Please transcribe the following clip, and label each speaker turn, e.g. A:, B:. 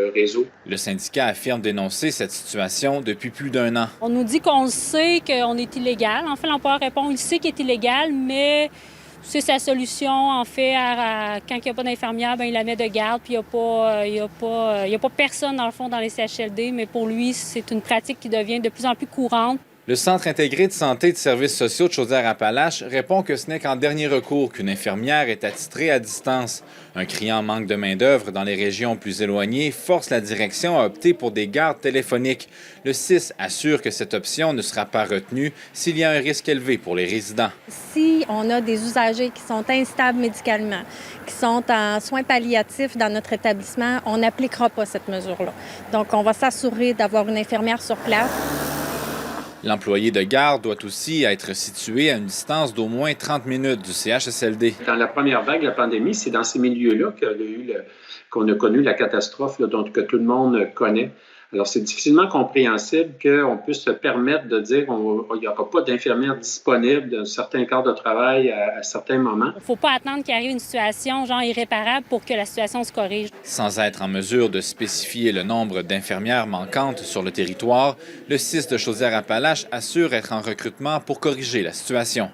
A: le réseau.
B: Le syndicat affirme dénoncer cette situation depuis plus d'1 an.
C: On nous dit qu'on le sait, qu'on est illégal. En fait, l'employeur répond, il sait qu'il est illégal, mais c'est sa solution. En fait, quand il n'y a pas d'infirmière, il la met de garde, puis il n'y a pas personne, dans le fond, dans les CHLD, mais pour lui, c'est une pratique qui devient de plus en plus courante.
B: Le Centre intégré de santé et de services sociaux de Chaudière-Appalaches répond que ce n'est qu'en dernier recours qu'une infirmière est attitrée à distance. Un criant manque de main-d'œuvre dans les régions plus éloignées force la direction à opter pour des gardes téléphoniques. Le CIS assure que cette option ne sera pas retenue s'il y a un risque élevé pour les résidents.
D: Si on a des usagers qui sont instables médicalement, qui sont en soins palliatifs dans notre établissement, on n'appliquera pas cette mesure-là. Donc, on va s'assurer d'avoir une infirmière sur place.
B: L'employé de garde doit aussi être situé à une distance d'au moins 30 minutes du CHSLD.
A: Dans la première vague de la pandémie, c'est dans ces milieux-là qu'on a connu la catastrophe que tout le monde connaît. Alors, c'est difficilement compréhensible qu'on puisse se permettre de dire qu'il n'y aura pas d'infirmière disponible dans certains quarts de travail à certains moments.
C: Il ne faut pas attendre qu'il arrive une situation genre irréparable pour que la situation se corrige.
B: Sans être en mesure de spécifier le nombre d'infirmières manquantes sur le territoire, le CIS de Chaudière-Appalaches assure être en recrutement pour corriger la situation.